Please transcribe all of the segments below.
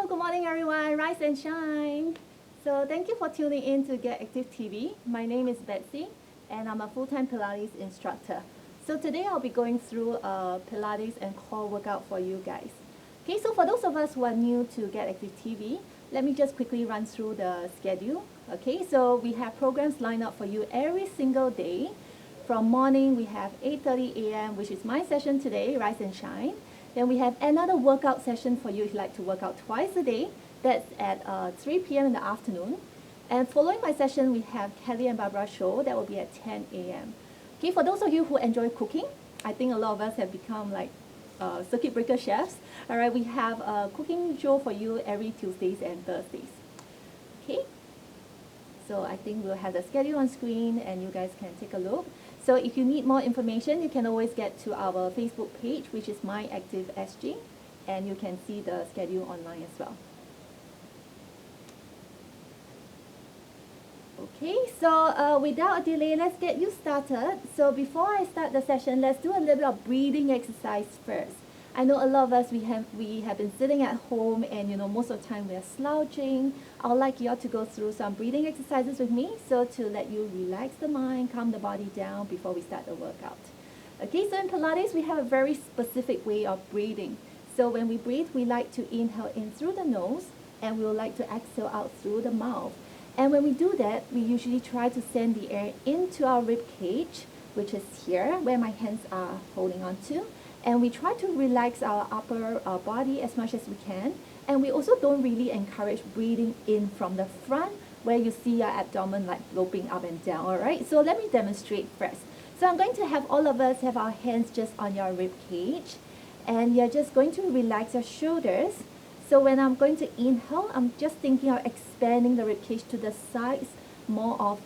good morning everyone, rise and shine. So thank you for tuning in to Get Active TV. My name is Betsy and I'm a full-time Pilates instructor. So today I'll be going through a Pilates and core workout for you guys. Okay, so for those of us who are new to Get Active TV, let me just quickly run through the schedule. Okay, so we have programs lined up for you every single day. From morning, we have 8:30 a.m., which is my session today, Rise and Shine. Then we have another workout session for you if you like to work out twice a day. That's at 3 p.m. in the afternoon. And following my session, we have Kelly and Barbara show. That will be at 10 a.m. Okay, for those of you who enjoy cooking, I think a lot of us have become like circuit breaker chefs. All right, we have a cooking show for you every Tuesdays and Thursdays. Okay, so I think we'll have the schedule on screen and you guys can take a look. So if you need more information, you can always get to our Facebook page, which is MyActiveSG, and you can see the schedule online as well. Okay, so without a delay, let's get you started. So before I start the session, let's do a little bit of breathing exercise first. I know a lot of us, we have been sitting at home and most of the time we are slouching. I would like you all to go through some breathing exercises with me, so to let you relax the mind, calm the body down before we start the workout. Okay, so in Pilates, we have a very specific way of breathing. So when we breathe, we like to inhale in through the nose and we would like to exhale out through the mouth. And when we do that, we usually try to send the air into our rib cage, which is here where my hands are holding on to. And we try to relax our upper body as much as we can. And we also don't really encourage breathing in from the front where you see your abdomen like sloping up and down, all right? So let me demonstrate first. So I'm going to have all of us have our hands just on your rib cage. And you're just going to relax your shoulders. So when I'm going to inhale, I'm just thinking of expanding the rib cage to the sides, more of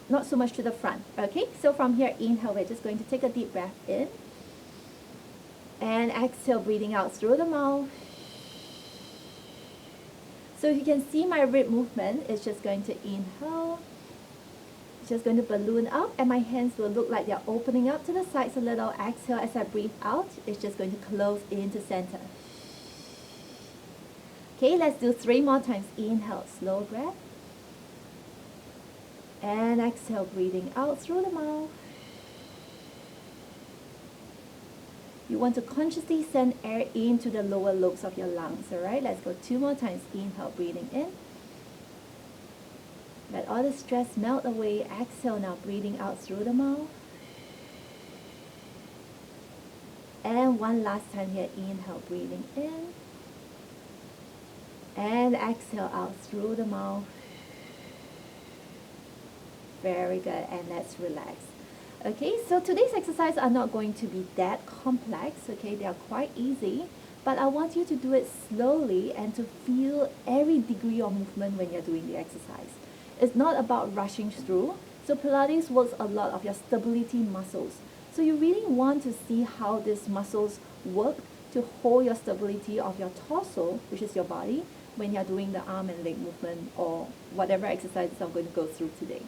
not so much to the front, okay? So from here, inhale, we're just going to take a deep breath in. And exhale, breathing out through the mouth. So you can see my rib movement is just going to inhale. It's just going to balloon up and my hands will look like they're opening up to the sides a little. Exhale as I breathe out. It's just going to close into center. Okay, let's do 3 more times. Inhale, slow breath. And exhale, breathing out through the mouth. You want to consciously send air into the lower lobes of your lungs, all right? Let's go 2 more times. Inhale, breathing in. Let all the stress melt away. Exhale, now breathing out through the mouth. And one last time here. Inhale, breathing in. And exhale out through the mouth. Very good. And let's relax. Okay, so today's exercises are not going to be that complex, okay? They are quite easy, but I want you to do it slowly and to feel every degree of movement when you're doing the exercise. It's not about rushing through. So Pilates works a lot of your stability muscles. So you really want to see how these muscles work to hold your stability of your torso, which is your body, when you're doing the arm and leg movement or whatever exercises I'm going to go through today.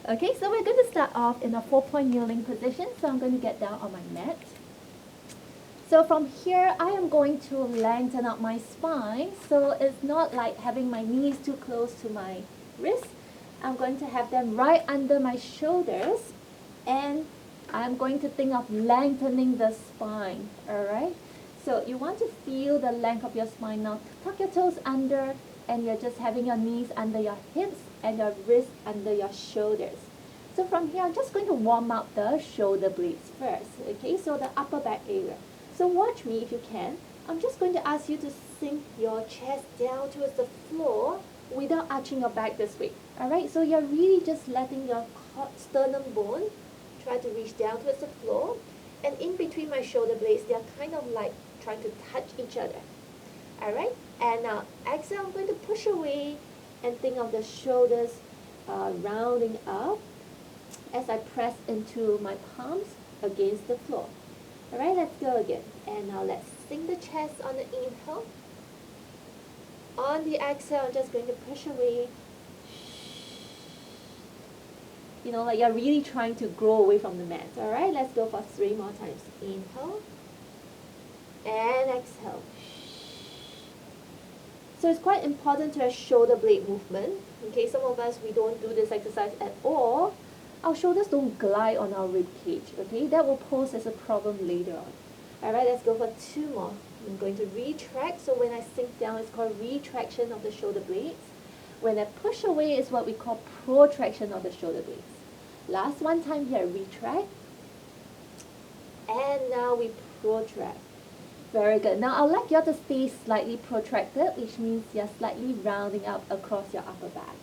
Okay, so we're going to start off in a 4-point kneeling position. So I'm going to get down on my mat. So from here, I am going to lengthen up my spine. So it's not like having my knees too close to my wrists. I'm going to have them right under my shoulders. And I'm going to think of lengthening the spine, all right? So you want to feel the length of your spine now. Tuck your toes under and you're just having your knees under your hips and your wrists under your shoulders. So from here, I'm just going to warm up the shoulder blades first, okay? So the upper back area. So watch me if you can. I'm just going to ask you to sink your chest down towards the floor without arching your back this way, all right? So you're really just letting your sternum bone try to reach down towards the floor. And in between my shoulder blades, they're kind of like trying to touch each other, all right? And now exhale, I'm going to push away and think of the shoulders rounding up as I press into my palms against the floor. All right, let's go again. And now let's sink the chest on the inhale. On the exhale, I'm just going to push away. Like you're really trying to grow away from the mat. All right, let's go for 3 more times. Inhale and exhale. So it's quite important to have shoulder blade movement. Okay, some of us, we don't do this exercise at all. Our shoulders don't glide on our rib cage. Okay, that will pose as a problem later on. Alright, let's go for 2 more. I'm going to retract. So when I sink down, it's called retraction of the shoulder blades. When I push away, is what we call protraction of the shoulder blades. Last one time here, retract. And now we protract. Very good. Now I'd like you to stay slightly protracted, which means you're slightly rounding up across your upper back.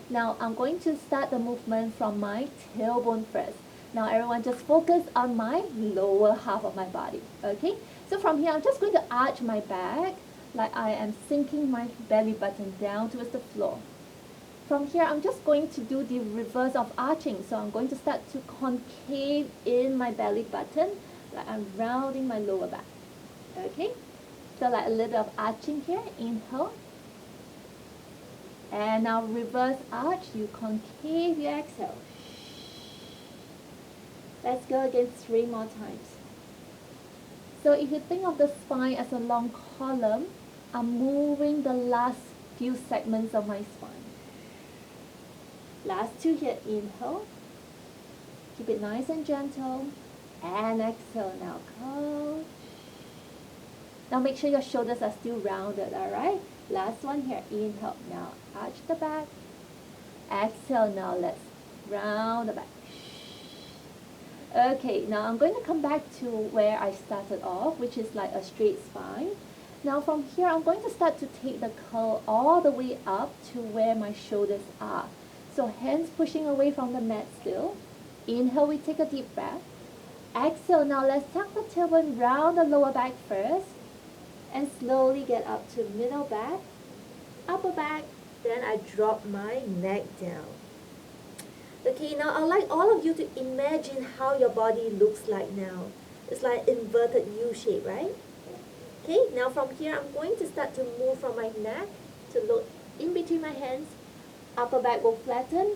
Now I'm going to start the movement from my tailbone first. Now everyone just focus on my lower half of my body. Okay? So from here I'm just going to arch my back like I am sinking my belly button down towards the floor. From here I'm just going to do the reverse of arching. So I'm going to start to concave in my belly button like I'm rounding my lower back. Okay? So like a little bit of arching here. Inhale. And now reverse arch, you concave, you exhale. Let's go again 3 more times. So if you think of the spine as a long column, I'm moving the last few segments of my spine. Last 2 here, inhale. Keep it nice and gentle. And exhale, now curl. Now make sure your shoulders are still rounded, alright? Last one here, inhale, now arch the back. Exhale, now let's round the back. Okay, now I'm going to come back to where I started off, which is like a straight spine. Now from here, I'm going to start to take the curl all the way up to where my shoulders are. So hands pushing away from the mat still. Inhale, we take a deep breath. Exhale, now let's tuck the tailbone round the lower back first. And slowly get up to middle back, upper back, then I drop my neck down. Okay, now I'd like all of you to imagine how your body looks like now. It's like inverted U shape, right? Okay, now from here I'm going to start to move from my neck to look in between my hands. Upper back will flatten,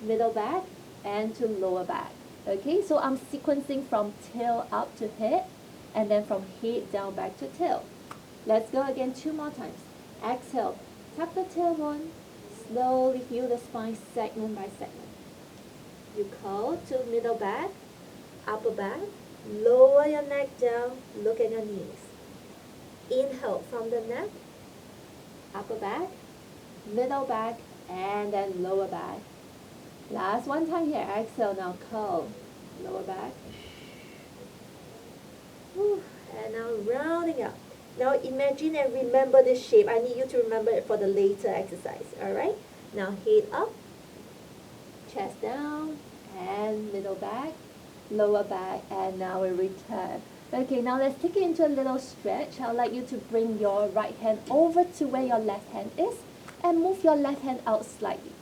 middle back, and to lower back. Okay, so I'm sequencing from tail up to head, and then from head down back to tail. Let's go again 2 more times. Exhale, tuck the tailbone, slowly feel the spine segment by segment. You curl to middle back, upper back, lower your neck down, look at your knees. Inhale from the neck, upper back, middle back, and then lower back. Last one time here, exhale, now curl, lower back. And now rounding up. Now imagine and remember this shape. I need you to remember it for the later exercise. Alright? Now head up, chest down, and middle back, lower back, and now we return. Okay, now let's take it into a little stretch. I would like you to bring your right hand over to where your left hand is and move your left hand out slightly.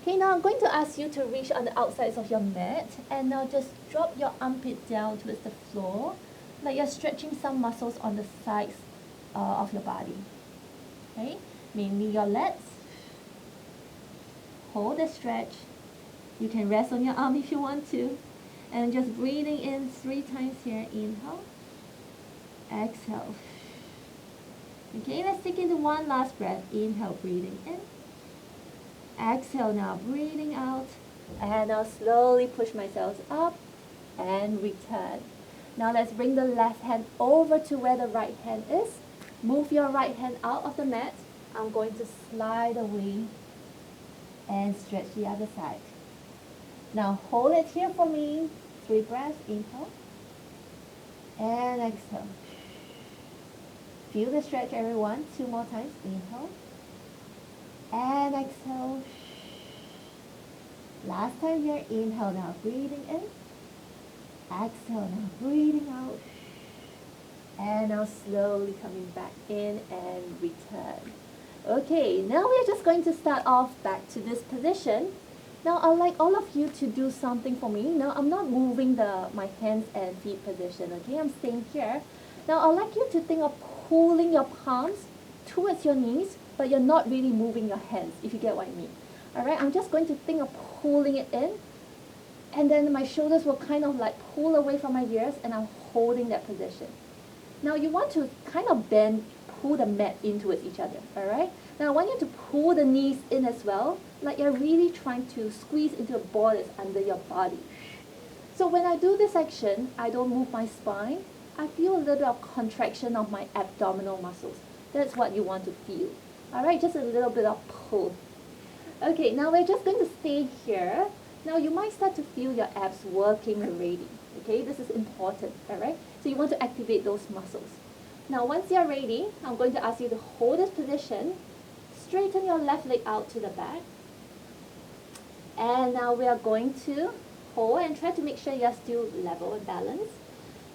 Okay, now I'm going to ask you to reach on the outsides of your mat and now just drop your armpit down towards the floor like you're stretching some muscles on the sides of your body. Okay, mainly your legs. Hold the stretch. You can rest on your arm if you want to. And just breathing in 3 times here. Inhale. Exhale. Okay, let's take into one last breath. Inhale, breathing in. Exhale now, breathing out. And now slowly push myself up and return. Now let's bring the left hand over to where the right hand is. Move your right hand out of the mat. I'm going to slide away and stretch the other side. Now hold it here for me. 3 breaths. Inhale. And exhale. Feel the stretch, everyone. 2 more times. Inhale. And exhale. Last time here. Inhale now. Breathing in. Exhale now. Breathing out. And now slowly coming back in and return. Okay, now we're just going to start off back to this position. Now I'd like all of you to do something for me. Now I'm not moving my hands and feet position, okay? I'm staying here. Now I'd like you to think of pulling your palms towards your knees, but you're not really moving your hands, if you get what I mean. Alright, I'm just going to think of pulling it in, and then my shoulders will kind of like pull away from my ears, and I'm holding that position. Now you want to kind of bend, pull the mat in towards each other, all right? Now I want you to pull the knees in as well, like you're really trying to squeeze into the ball that's under your body. So when I do this action, I don't move my spine. I feel a little bit of contraction of my abdominal muscles. That's what you want to feel. All right, just a little bit of pull. Okay, now we're just going to stay here. Now you might start to feel your abs working already. Okay, this is important, all right? So you want to activate those muscles. Now once you're ready, I'm going to ask you to hold this position, straighten your left leg out to the back. And now we are going to hold and try to make sure you're still level and balanced.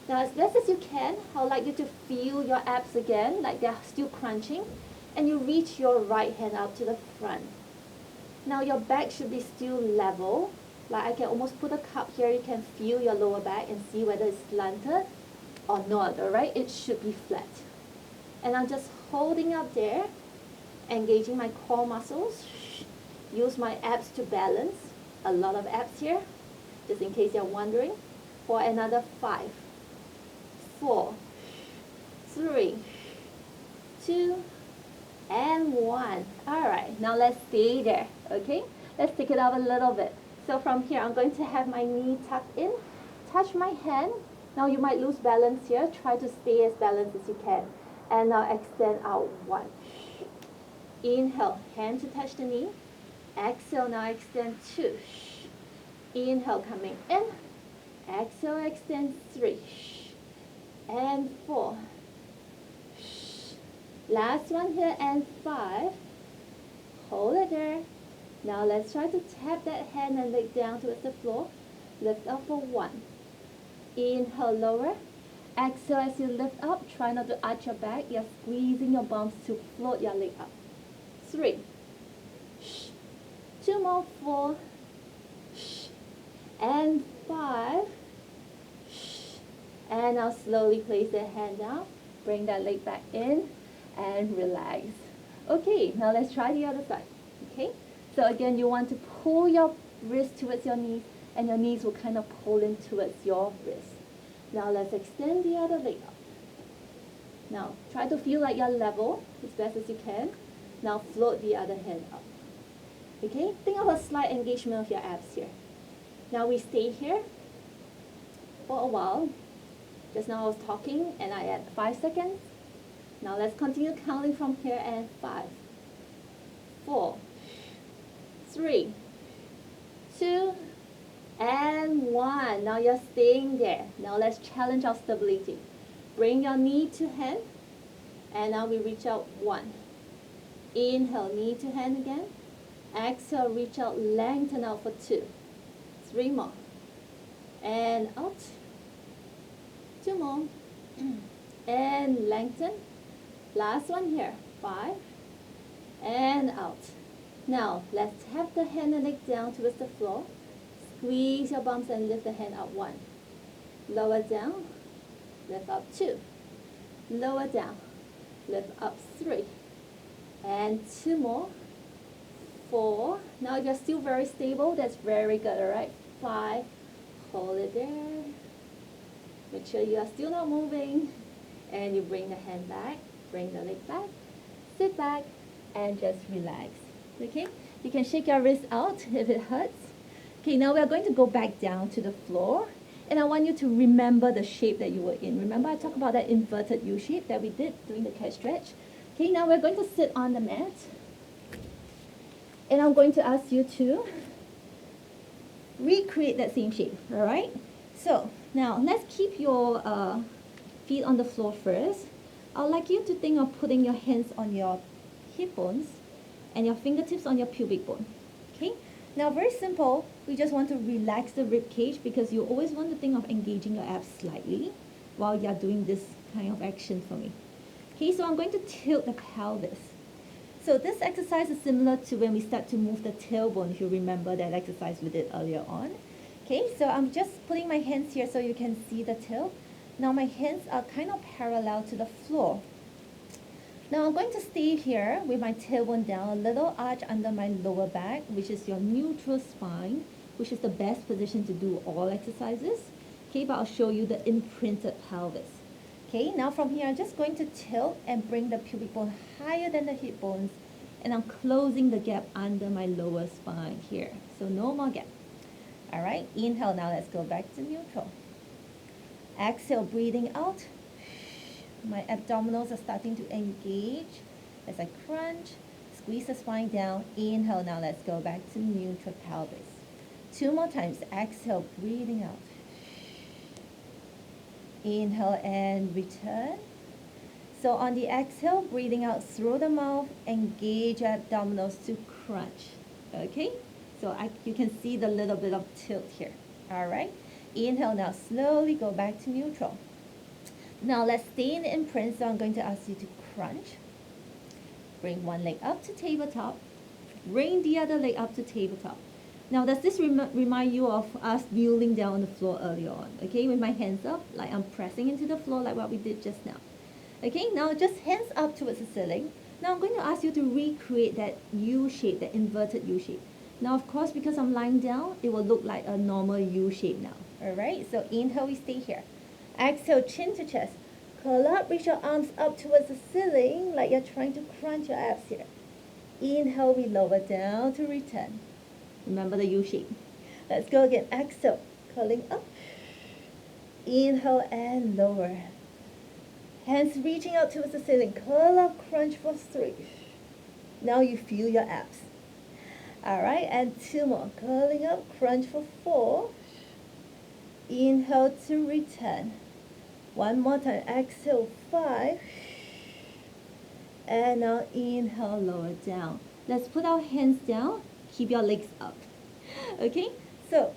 Now as best as you can, I would like you to feel your abs again, like they're still crunching. And you reach your right hand out to the front. Now your back should be still level. Like I can almost put a cup here, you can feel your lower back and see whether it's slanted or not, alright? It should be flat. And I'm just holding up there, engaging my core muscles. Use my abs to balance. A lot of abs here, just in case you're wondering. For another 5, 4, 3, 2, and 1. Alright, now let's stay there, okay? Let's take it up a little bit. So from here, I'm going to have my knee tucked in, touch my hand. Now you might lose balance here. Try to stay as balanced as you can. And now extend out 1. Inhale, hand to touch the knee. Exhale, now extend 2. Inhale, coming in. Exhale, extend 3. And 4. Last one here, and 5. Hold it there. Now let's try to tap that hand and leg down towards the floor. Lift up for 1. Inhale, lower. Exhale as you lift up. Try not to arch your back. You're squeezing your bums to float your leg up. 3. 2 more. 4. And 5. And now slowly place the hand down. Bring that leg back in and relax. Okay, now let's try the other side. Okay, so again, you want to pull your wrist towards your knees, and your knees will kind of pull in towards your wrist. Now let's extend the other leg up. Now try to feel like you're level as best as you can. Now float the other hand up. Okay, think of a slight engagement of your abs here. Now we stay here for a while. Just now I was talking and I had 5 seconds. Now let's continue counting from here, and 5, 4, 3, 2, and 1. Now you're staying there. Now let's challenge our stability. Bring your knee to hand, and now we reach out 1. Inhale, knee to hand again. Exhale, reach out, lengthen out for 2. 3 more. And out. 2 more. And lengthen. Last one here. 5. And out. Now, let's tap the hand and leg down towards the floor. Squeeze your bums and lift the hand up. 1. Lower down. Lift up. 2. Lower down. Lift up. 3. And 2 more. 4. Now you're still very stable. That's very good, alright? 5. Hold it there. Make sure you are still not moving. And you bring the hand back. Bring the leg back. Sit back. And just relax. Okay? You can shake your wrist out if it hurts. Okay, now we're going to go back down to the floor. And I want you to remember the shape that you were in. Remember I talked about that inverted U shape that we did during the cat stretch? Okay, now we're going to sit on the mat. And I'm going to ask you to recreate that same shape, alright? So, now let's keep your feet on the floor first. I'd like you to think of putting your hands on your hip bones and your fingertips on your pubic bone. Okay? Now, very simple. We just want to relax the rib cage because you always want to think of engaging your abs slightly while you're doing this kind of action for me. Okay, so I'm going to tilt the pelvis. So this exercise is similar to when we start to move the tailbone, if you remember that exercise we did earlier on. Okay, so I'm just putting my hands here so you can see the tilt. Now my hands are kind of parallel to the floor. Now I'm going to stay here with my tailbone down, a little arch under my lower back, which is your neutral spine, which is the best position to do all exercises. Okay, but I'll show you the imprinted pelvis. Okay, now from here, I'm just going to tilt and bring the pubic bone higher than the hip bones, and I'm closing the gap under my lower spine here. So no more gap. All right, inhale, now let's go back to neutral. Exhale, breathing out. My abdominals are starting to engage as I crunch. Squeeze the spine down. Inhale, now let's go back to neutral pelvis. 2 more times. Exhale, breathing out. Inhale and return. So on the exhale, breathing out through the mouth, engage your abdominals to crunch. Okay? So you can see the little bit of tilt here. All right? Inhale, now slowly go back to neutral. Now let's stay in the imprint, so I'm going to ask you to crunch. Bring one leg up to tabletop. Bring the other leg up to tabletop. Now does this remind you of us kneeling down on the floor earlier on? Okay, with my hands up, like I'm pressing into the floor like what we did just now. Okay, now just hands up towards the ceiling. Now I'm going to ask you to recreate that U shape, that inverted U shape. Now of course, because I'm lying down, it will look like a normal U shape now. Alright, so inhale, we stay here. Exhale, chin to chest. Curl up, reach your arms up towards the ceiling like you're trying to crunch your abs here. Inhale, we lower down to return. Remember the U shape. Let's go again. Exhale, curling up. Inhale and lower. Hands reaching out towards the ceiling. Curl up, crunch for 3. Now you feel your abs. Alright, and 2 more. Curling up, crunch for 4. Inhale to return. 1 more time. Exhale, 5. And now inhale, lower down. Let's put our hands down. Keep your legs up. Okay, so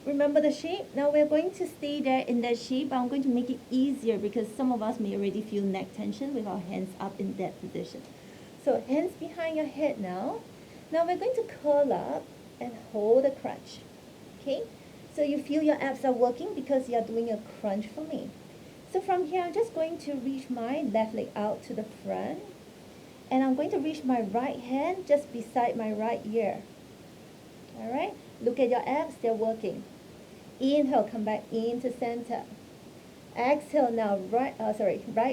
remember the shape. Now we're going to stay there in that shape, but I'm going to make it easier because some of us may already feel neck tension with our hands up in that position. So hands behind your head now. Now we're going to curl up and hold a crunch. Okay, so you feel your abs are working because you're doing a crunch for me. So from here, I'm just going to reach my left leg out to the front, and I'm going to reach my right hand just beside my right ear. Alright, look at your abs, they're working. Inhale, come back into center. Exhale now, right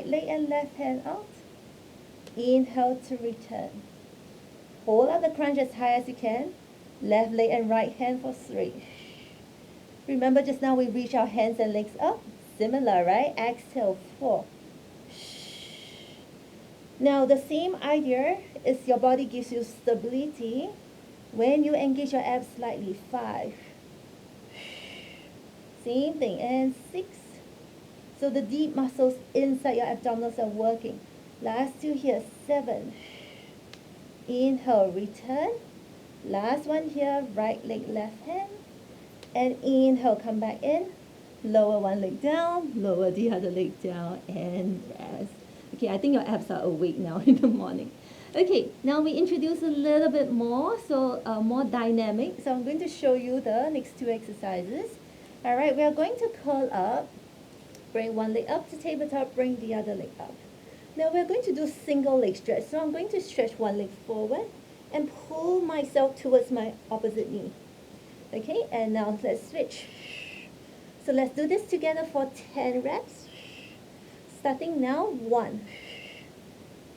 leg and left hand out. Inhale to return. Hold up the crunch as high as you can. Left leg and right hand for 3. Remember just now we reach our hands and legs up. Similar, right? Exhale, 4. Now the same idea is your body gives you stability when you engage your abs slightly. 5. Same thing. And 6. So the deep muscles inside your abdominals are working. Last 2 here. 7. Inhale, return. Last one here, right leg, left hand. And inhale, come back in. Lower one leg down, lower the other leg down, and rest. Okay, I think your abs are awake now in the morning. Okay, now we introduce a little bit more, so more dynamic. So I'm going to show you the next 2 exercises. Alright, we are going to curl up. Bring one leg up to tabletop, bring the other leg up. Now we're going to do single leg stretch. So I'm going to stretch one leg forward and pull myself towards my opposite knee. Okay, and now let's switch. So let's do this together for 10 reps. Starting now, 1,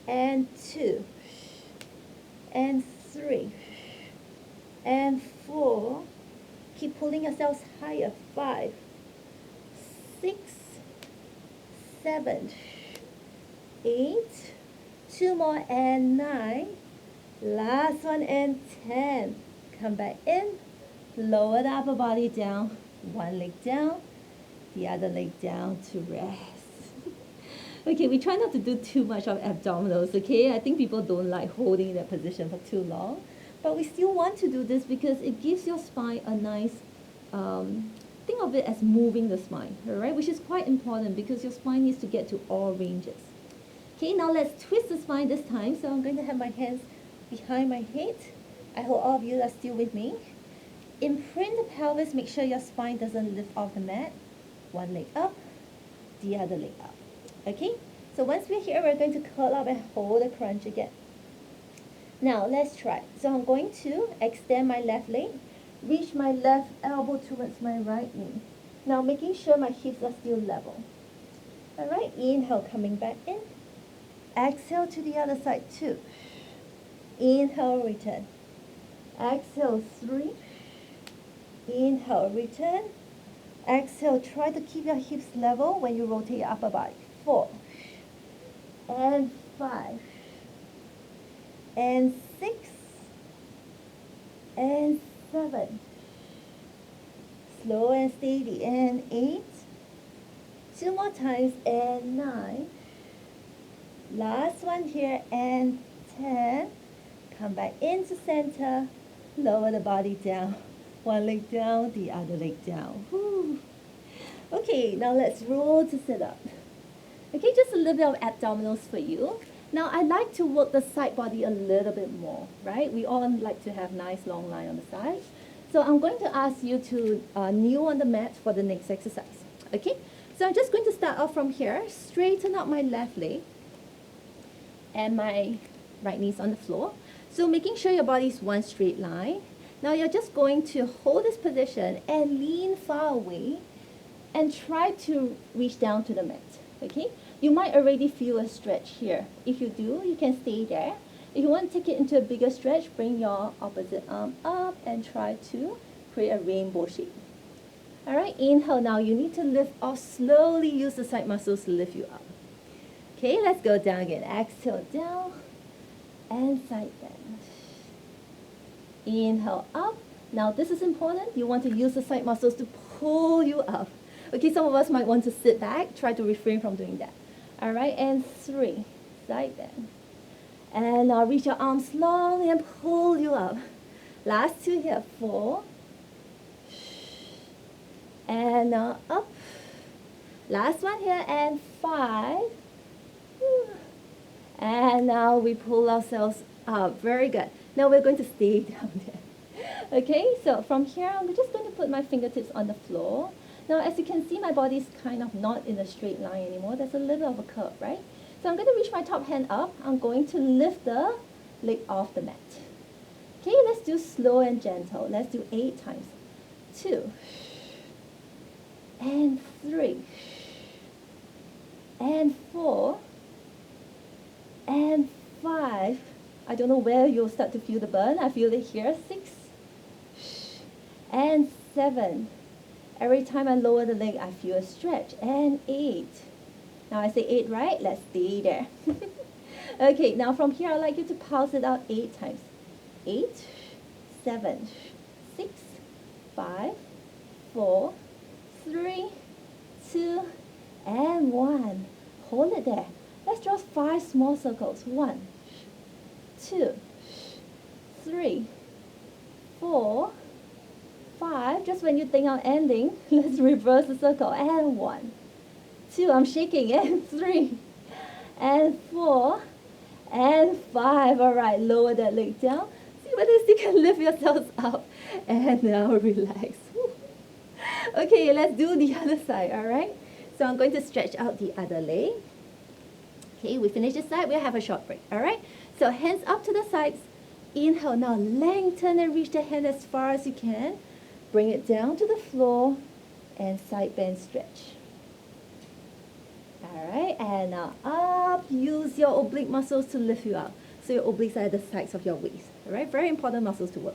and 2, and 3, and 4. Keep pulling yourselves higher. 5, 6, 7, 8, 2 more, and 9. Last one, and 10. Come back in. Lower the upper body down. One leg down, the other leg down to rest. Okay, we try not to do too much of abdominals, okay? I think people don't like holding that position for too long. But we still want to do this because it gives your spine a nice, think of it as moving the spine, alright? Which is quite important because your spine needs to get to all ranges. Okay, now let's twist the spine this time. So I'm going to have my hands behind my head. I hope all of you are still with me. Imprint the pelvis, make sure your spine doesn't lift off the mat. One leg up, the other leg up. Okay, so once we're here, we're going to curl up and hold the crunch again. Now let's try. So I'm going to extend my left leg, reach my left elbow towards my right knee. Now making sure my hips are still level. All right, inhale, coming back in. Exhale to the other side, 2. Inhale, return. Exhale, 3. Inhale, return. Exhale, try to keep your hips level when you rotate your upper body. 4. And 5. And 6. And 7. Slow and steady. And 8. 2 more times. And 9. Last one here. And 10. Come back into center. Lower the body down. One leg down, the other leg down. Whew. Okay, now let's roll to sit up. Okay, just a little bit of abdominals for you. Now, I like to work the side body a little bit more, right? We all like to have nice long line on the side. So I'm going to ask you to kneel on the mat for the next exercise. Okay, so I'm just going to start off from here. Straighten up my left leg and my right knee's on the floor. So making sure your body is one straight line. Now you're just going to hold this position and lean far away and try to reach down to the mat, okay? You might already feel a stretch here. If you do, you can stay there. If you want to take it into a bigger stretch, bring your opposite arm up and try to create a rainbow shape. All right, inhale now. You need to lift off slowly. Use the side muscles to lift you up. Okay, let's go down again. Exhale down and side bend. Inhale up. Now this is important. You want to use the side muscles to pull you up. Okay, some of us might want to sit back. Try to refrain from doing that. All right, and 3. Side bend. And now reach your arms long and pull you up. Last 2 here. 4. And now up. Last one here and 5. And now we pull ourselves up. Very good. Now we're going to stay down there. Okay, so from here, I'm just going to put my fingertips on the floor. Now, as you can see, my body's kind of not in a straight line anymore. There's a little bit of a curve, right? So I'm going to reach my top hand up. I'm going to lift the leg off the mat. Okay, let's do slow and gentle. Let's do 8 times. 2. And 3. And 4. And 5. I don't know where you'll start to feel the burn. I feel it here. 6. And 7. Every time I lower the leg, I feel a stretch. And 8. Now I say 8, right? Let's stay there. Okay, now from here, I'd like you to pulse it out 8 times. 8, 7, 6, 5, 4, 3, 2, and 1. Hold it there. Let's draw 5 small circles. 1, 2, 3, 4, 5. Just when you think I'm ending, let's reverse the circle. And 1, 2. I'm shaking. And 3, and 4, and 5. All right, lower that leg down. See whether you can lift yourselves up. And now relax. Okay, let's do the other side. All right. So I'm going to stretch out the other leg. Okay, we finish this side. We'll have a short break. All right. So hands up to the sides. Inhale. Now lengthen and reach the hand as far as you can. Bring it down to the floor and side bend stretch. All right, and now up. Use your oblique muscles to lift you up. So your obliques are at the sides of your waist. All right, very important muscles to work.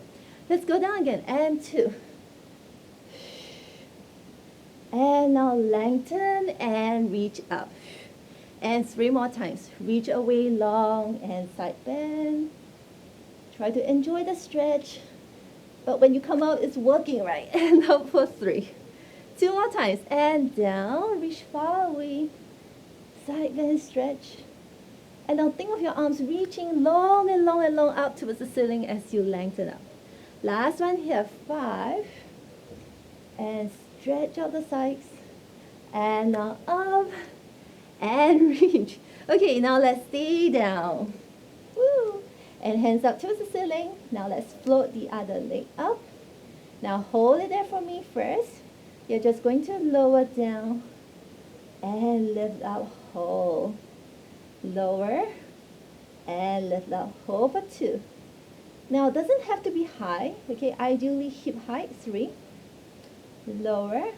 Let's go down again. And 2. And now lengthen and reach up. And 3 more times. Reach away long and side bend. Try to enjoy the stretch. But when you come out, it's working, right? And up for 3. 2 more times. And down. Reach far away. Side bend stretch. And now think of your arms reaching long and long and long up towards the ceiling as you lengthen up. Last one here. 5. And stretch out the sides. And now up. And reach. Okay, now let's stay down. Woo. And hands up towards the ceiling. Now let's float the other leg up. Now hold it there for me first. You're just going to lower down and lift up, hold. Lower and lift up, hold for 2. Now it doesn't have to be high. Okay, ideally hip height 3. Lower,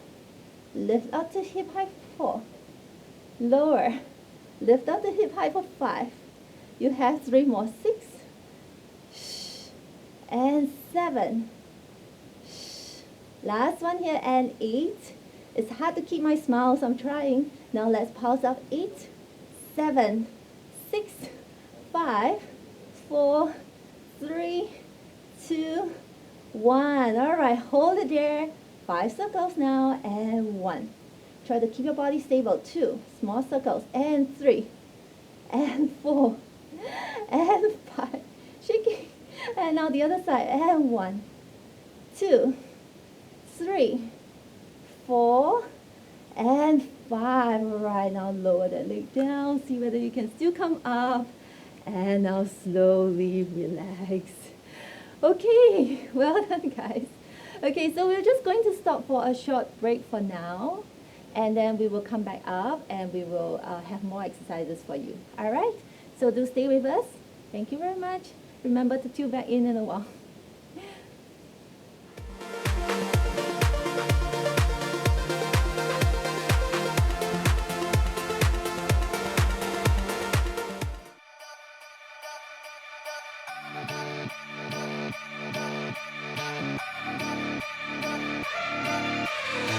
lift up to hip height 4. lower. Lift up the hip height for 5. You have 3 more. 6 and 7. Last one here, and 8. It's hard to keep my smile, so I'm trying. Now let's pulse up. 8, 7, 6, 5, 4, 3, 2, 1. All right, hold it there. 5 circles now, and 1. Try to keep your body stable. 2 small circles, and 3, and 4, and 5. Shaking. And now the other side, and 1, 2, 3, 4, and 5. All right, now lower that leg down. See whether you can still come up. And now slowly relax. Okay, well done, guys. Okay, so we're just going to stop for a short break for now. And then we will come back up and we will have more exercises for you. All right? So do stay with us. Thank you very much. Remember to tune back in a while.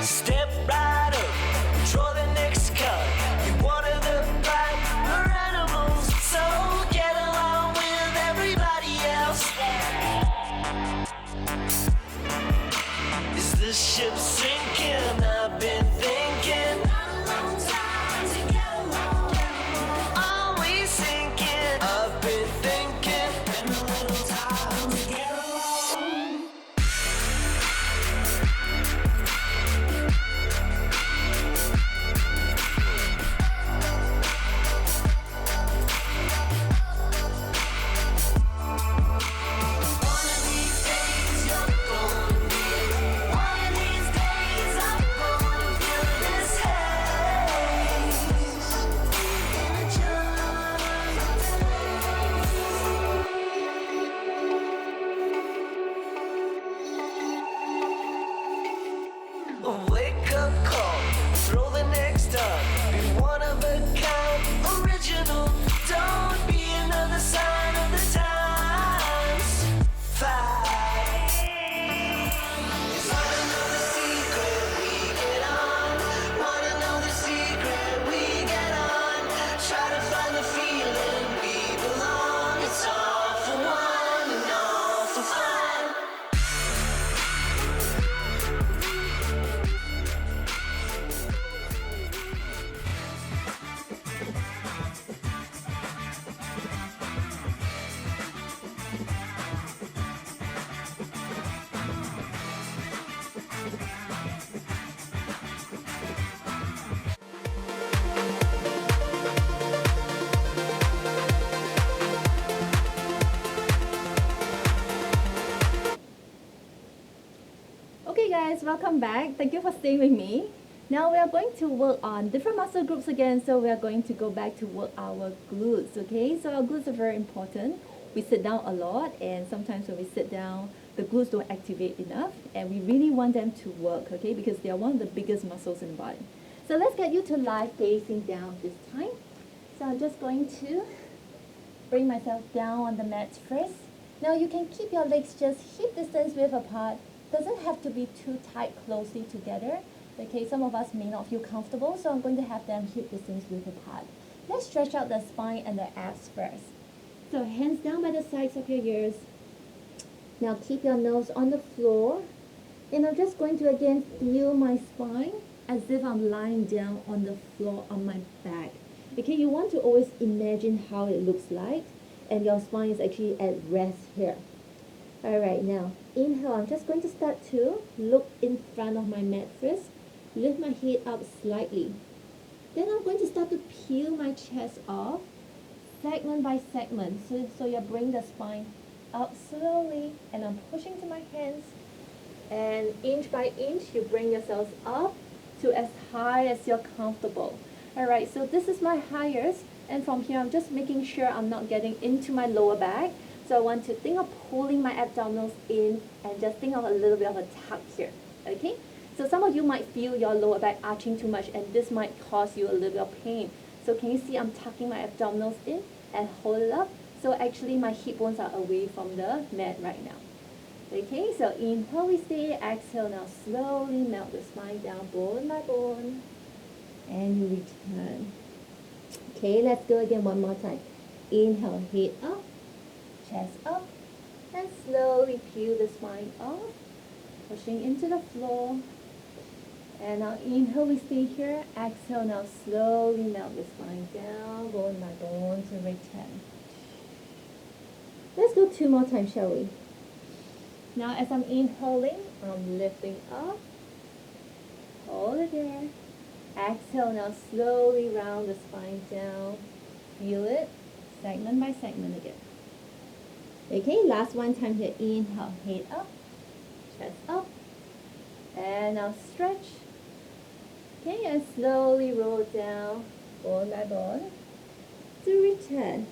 Step right up, draw the next card. You water the pipe, we're animals, so get along with everybody else. Is this ship sinking? I've been thinking. Not a long time to get along. Always sinking. I've been thinking. Been a little time to get along. Wake up call, throw the next up. Be one of a kind, original. Don't be another sign of the times. Fight. Wanna know the secret? We get on. Wanna know the secret? We get on. Try to find the feeling we belong. It's all for one and all for fun. Okay guys, welcome back. Thank you for staying with me. Now we are going to work on different muscle groups again, so we are going to go back to work our glutes, okay? So our glutes are very important. We sit down a lot, and sometimes when we sit down, the glutes don't activate enough, and we really want them to work, okay? Because they are one of the biggest muscles in the body. So let's get you to lie facing down this time. So I'm just going to bring myself down on the mat first. Now you can keep your legs just hip distance width apart. Doesn't have to be too tight closely together. Okay, some of us may not feel comfortable, so I'm going to have them hip distance width apart. Let's stretch out the spine and the abs first. So hands down by the sides of your ears. Now keep your nose on the floor. And I'm just going to again feel my spine as if I'm lying down on the floor on my back. Okay, you want to always imagine how it looks like, and your spine is actually at rest here. Alright, now inhale. I'm just going to start to look in front of my mat first. Lift my head up slightly. Then I'm going to start to peel my chest off, segment by segment. So you bring the spine up slowly, and I'm pushing to my hands. And inch by inch, you bring yourselves up to as high as you're comfortable. Alright, so this is my highest. And from here, I'm just making sure I'm not getting into my lower back. So I want to think of pulling my abdominals in and just think of a little bit of a tuck here. Okay? So some of you might feel your lower back arching too much, and this might cause you a little bit of pain. So can you see I'm tucking my abdominals in and hold it up? So actually my hip bones are away from the mat right now. Okay, so inhale we stay, exhale now slowly melt the spine down bone by bone, and you return. Okay, let's go again one more time. Inhale, head up, chest up, and slowly peel the spine off, pushing into the floor. And now inhale, we stay here. Exhale, now slowly melt the spine down, bone by bone to return. Let's go 2 more times, shall we? Now as I'm inhaling, I'm lifting up. Hold it there. Exhale, now slowly round the spine down. Feel it, segment by segment again. Okay, last one time here. Inhale, head up, chest up. And now stretch. Okay, and slowly roll down, bone by bone, to return.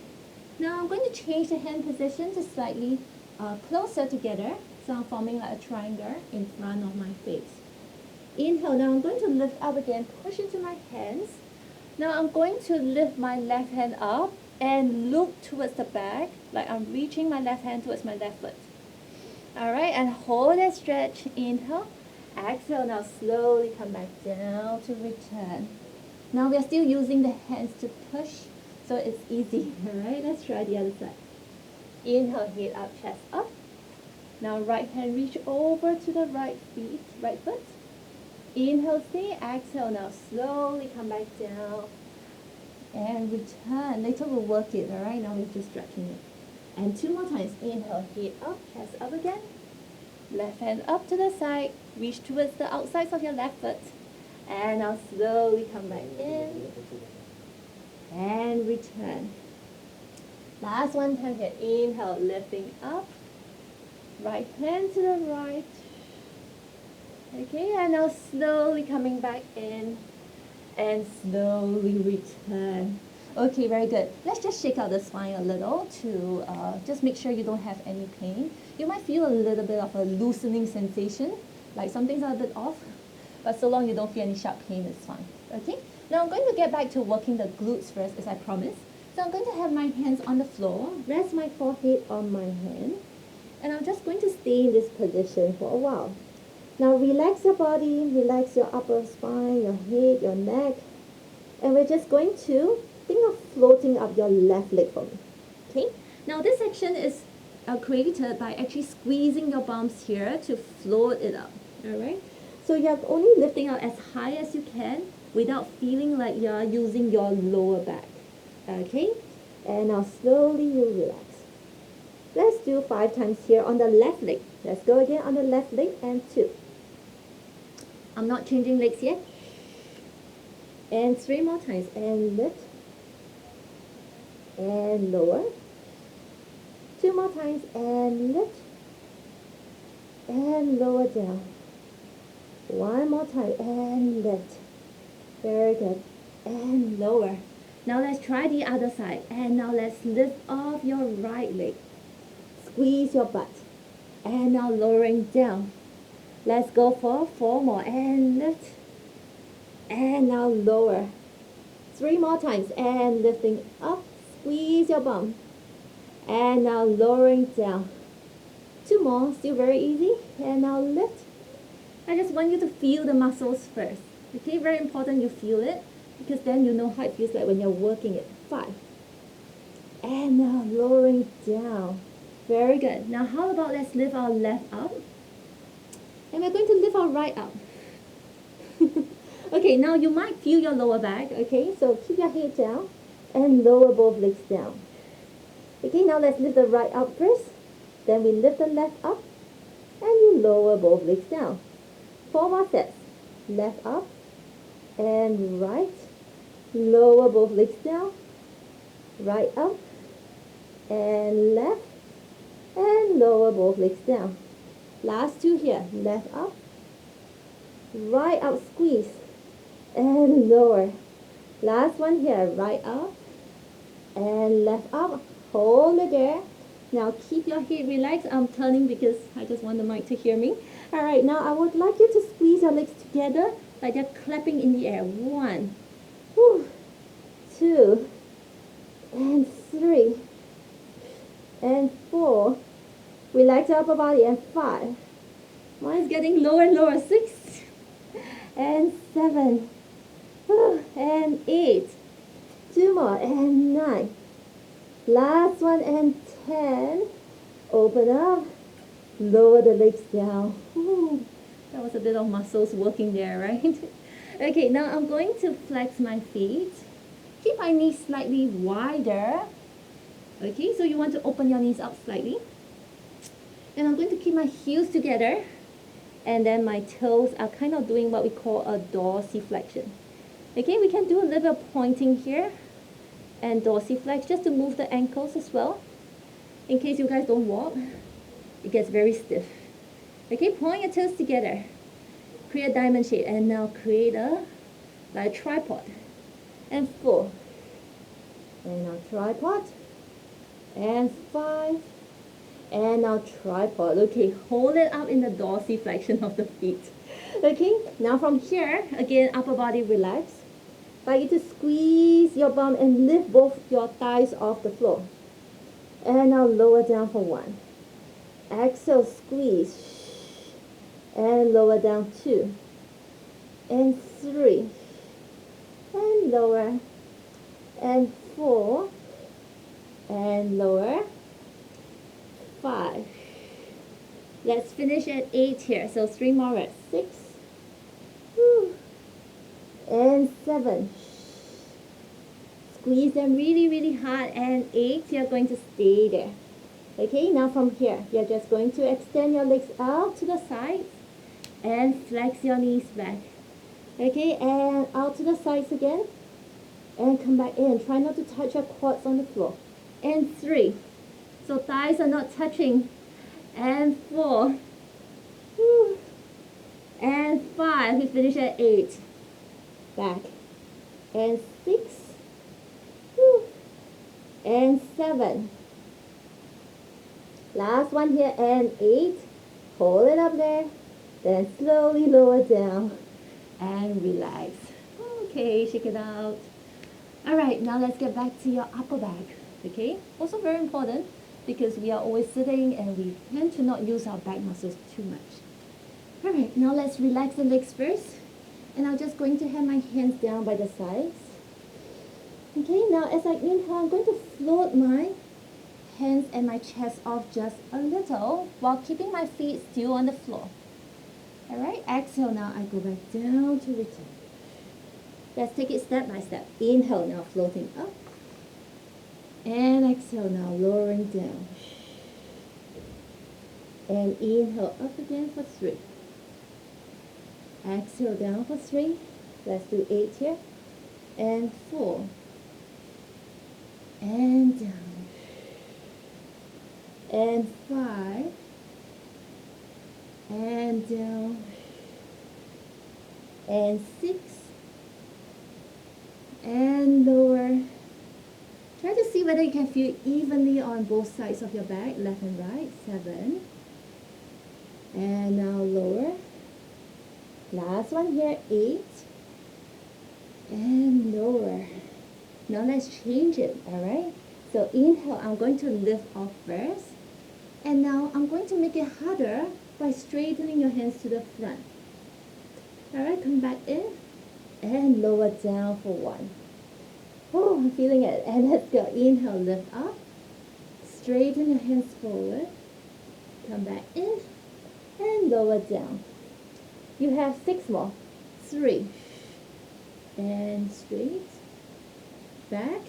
Now I'm going to change the hand position to slightly closer together. So I'm forming like a triangle in front of my face. Inhale, now I'm going to lift up again, push into my hands. Now I'm going to lift my left hand up and look towards the back, like I'm reaching my left hand towards my left foot. Alright, and hold that stretch. Inhale. Exhale, now slowly come back down to return. Now we are still using the hands to push, so it's easy. Alright, let's try the other side. Inhale, head up, chest up. Now right hand reach over to the right foot. Inhale, stay. Exhale, now slowly come back down and return. Later we'll work it, alright? Now we're just stretching it. And 2 more times. Inhale, head up, chest up again. Left hand up to the side, reach towards the outsides of your left foot. And now slowly come back in and return. Last one time here. Inhale, lifting up. Right hand to the right. Okay, and now slowly coming back in and slowly return. Okay, very good. Let's just shake out the spine a little to just make sure you don't have any pain. You might feel a little bit of a loosening sensation, like something's a bit off, but so long you don't feel any sharp pain, it's fine. Okay, now I'm going to get back to working the glutes first, as I promised. So I'm going to have my hands on the floor, rest my forehead on my hand, and I'm just going to stay in this position for a while. Now relax your body, relax your upper spine, your head, your neck, and we're just going to think of floating up your left leg for me. Okay? Now this section is created by actually squeezing your bums here to float it up. Alright? So you're only lifting out as high as you can without feeling like you're using your lower back. Okay? And now slowly you relax. Let's do 5 times here on the left leg. Let's go again on the left leg and 2. I'm not changing legs yet. And 3 more times. And lift. And lower. 2 more times and lift. And lower down. 1 more time and lift. Very good. And lower. Now let's try the other side. And now let's lift off your right leg. Squeeze your butt. And now lowering down. Let's go for 4 more and lift. And now lower. 3 more times and lifting up. Squeeze your bum. And now lowering down. 2 more, still very easy. And now lift. I just want you to feel the muscles first. Okay, very important you feel it, because then you know how it feels like when you're working it. 5. And now lowering down. Very good. Now how about let's lift our left up. And we're going to lift our right up. Okay, now you might feel your lower back. Okay, so keep your head down and lower both legs down. Okay, now let's lift the right up first. Then we lift the left up and you lower both legs down. 4 more sets. Left up and right. Lower both legs down. Right up and left. And lower both legs down. Last 2 here. Left up. Right up, squeeze. And lower. Last one here. Right up. And left up. Hold it there. Now keep your head relaxed. I'm turning because I just want the mic to hear me. All right, now I would like you to squeeze your legs together like they're clapping in the air. 1, 2, and 3, and 4. Relax your upper body, and 5. Mine is getting lower and lower. 6, and 7, and 8. 2 more, and 9. Last one, and 10. Open up. Lower the legs down. Whew. That was a bit of muscles working there, right? Okay, now I'm going to flex my feet. Keep my knees slightly wider. Okay, so you want to open your knees up slightly. And I'm going to keep my heels together. And then my toes are kind of doing what we call a dorsiflexion. Okay, we can do a little bit of pointing here and dorsiflex just to move the ankles as well. In case you guys don't walk, it gets very stiff. Okay, point your toes together. Create a diamond shape, and now create a tripod. And 4. And now tripod. And 5. And now tripod. Okay, hold it up in the dorsiflexion of the feet. Okay, now from here, again, upper body relax. I like you to squeeze your bum and lift both your thighs off the floor. And now lower down for 1. Exhale, squeeze. And lower down 2. And 3. And lower. And 4. And lower. 5. Let's finish at 8 here. So 3 more reps. 6. And 7. Squeeze them really, really hard. And 8. You're going to stay there. Okay, now from here, you're just going to extend your legs out to the sides and flex your knees back. Okay, and out to the sides again. And come back in. Try not to touch your quads on the floor. And 3. So thighs are not touching. And 4. And 5. We finish at 8. Back. And 6. And 7. Last one here, and 8. Hold it up there. Then slowly lower down. And relax. Okay, shake it out. Alright, now let's get back to your upper back. Okay? Also very important because we are always sitting and we tend to not use our back muscles too much. Alright, now let's relax the legs first. And I'm just going to have my hands down by the sides. Okay, now as I inhale, I'm going to float my hands and my chest off just a little while keeping my feet still on the floor. Alright, exhale, now I go back down to return. Let's take it step by step. Inhale, now floating up. And exhale, now lowering down. And inhale up again for 3. Exhale down for 3. Let's do 8 here. And 4. And down. And 5. And down. And 6. And lower. Try to see whether you can feel evenly on both sides of your back, left and right. 7. And now lower. Last one here, 8. And lower. Now let's change it, alright? So inhale, I'm going to lift off first. And now I'm going to make it harder by straightening your hands to the front. Alright, come back in. And lower down for 1. Oh, I'm feeling it. And let's go. Inhale, lift up. Straighten your hands forward. Come back in. And lower down. You have 6 more. 3. And straight. Back.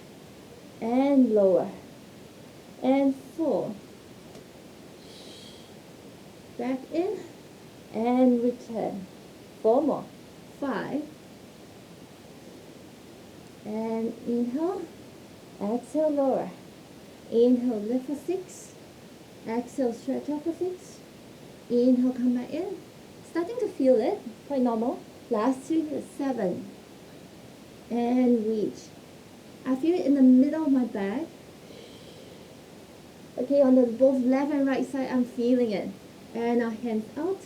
And lower. And 4. Back in. And return. 4 more. 5. And inhale. Exhale, lower. Inhale, lift for 6. Exhale, stretch out for 6. Inhale, come back in. Starting to feel it. Quite normal. Last 2 here. 7. And reach. I feel it in the middle of my back. Okay, on the both left and right side, I'm feeling it. And our hands out,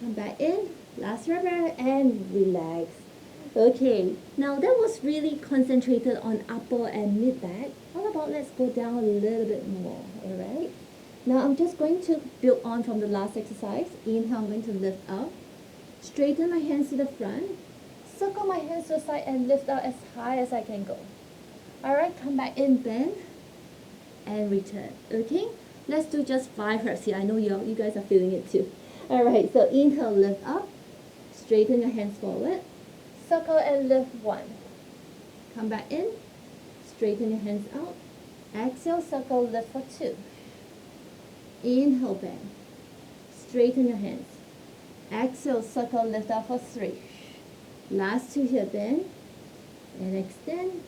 come back in, last breath, and relax. Okay, now that was really concentrated on upper and mid back. How about let's go down a little bit more, alright? Now I'm just going to build on from the last exercise. Inhale, I'm going to lift up. Straighten my hands to the front. Circle my hands to the side and lift up as high as I can go. Alright, come back in, bend, and return. Okay? Let's do just 5 reps here. I know you guys are feeling it too. Alright, so inhale, lift up. Straighten your hands forward. Circle and lift 1. Come back in. Straighten your hands out. Exhale, circle, lift for 2. Inhale, bend. Straighten your hands. Exhale, circle, lift up for 3. Last 2 here, bend. And extend.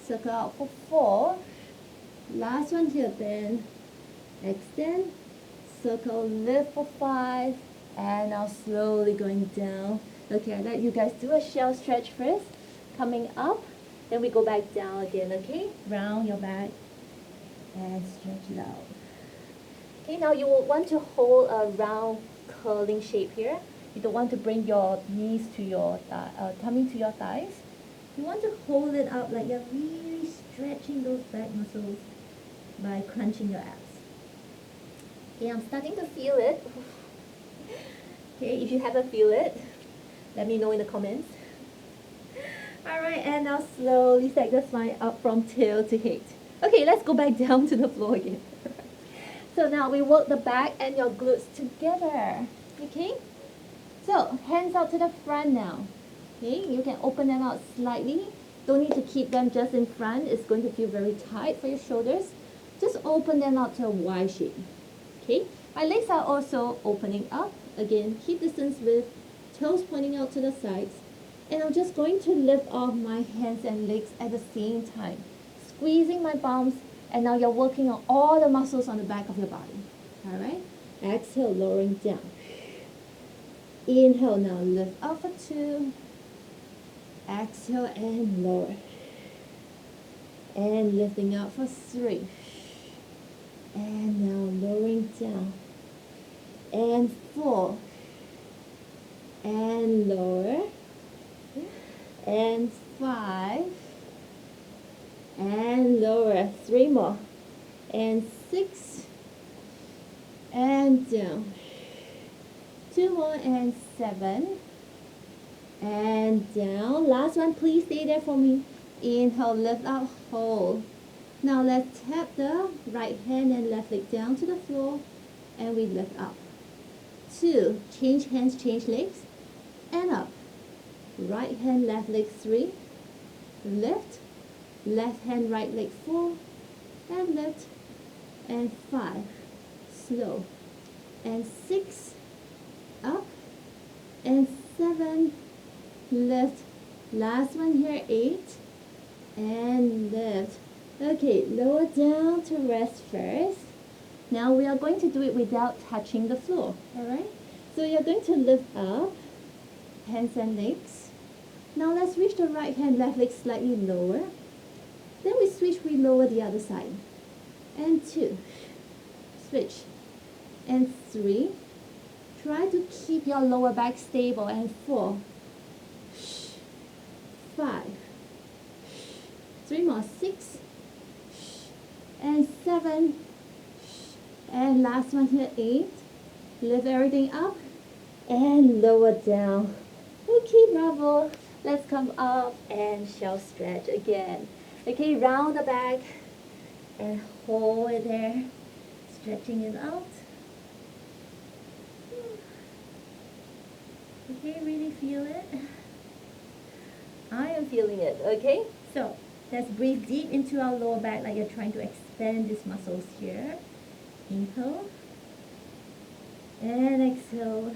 Circle out for 4. Last one here, bend. Extend. Circle, lift for 5. And now slowly going down. Okay, I'll let you guys do a shell stretch first. Coming up. Then we go back down again, okay? Round your back. And stretch it out. Okay, now you will want to hold a round curling shape here. You don't want to bring your knees to your tummy to your thighs. You want to hold it up like you're really stretching those back muscles by crunching your abs. Okay, I'm starting to feel it. Okay, if you haven't feel it, let me know in the comments. Alright, and now slowly sag the spine up from tail to head. Okay, let's go back down to the floor again. So now we work the back and your glutes together. Okay? So, hands out to the front now. Okay, you can open them out slightly. Don't need to keep them just in front. It's going to feel very tight for your shoulders. Just open them out to a Y shape. Okay? My legs are also opening up. Again, keep distance with toes pointing out to the sides. And I'm just going to lift off my hands and legs at the same time. Squeezing my palms. And now you're working on all the muscles on the back of your body. Alright? Exhale, lowering down. Inhale, now lift up for 2. Exhale and lower. And lifting up for 3. And now lowering down. And 4. And lower. And 5. And lower. 3 more. And 6. And down. 2 more and 7. And down. Last one, please stay there for me. Inhale, lift up, hold. Now let's tap the right hand and left leg down to the floor. And we lift up. 2. Change hands, change legs. And up. Right hand, left leg 3. Lift. Left hand, right leg 4. And lift. And 5. Slow. And 6. Up. And 7. Lift. Last one here, 8. And lift. Okay, lower down to rest first. Now we are going to do it without touching the floor. Alright? So you're going to lift up. Hands and legs. Now let's reach the right hand, left leg slightly lower. Then we switch, we lower the other side. And 2. Switch. And 3. Try to keep your lower back stable. And 4. 5. 3 more. 6. And 7. And last one here, 8. Lift everything up. And lower down. Okay, bravo. Let's come up and shell stretch again. Okay, round the back. And hold it there. Stretching it out. Okay, really feel it? I am feeling it, okay? So, let's breathe deep into our lower back like you're trying to expand these muscles here. Inhale. And exhale.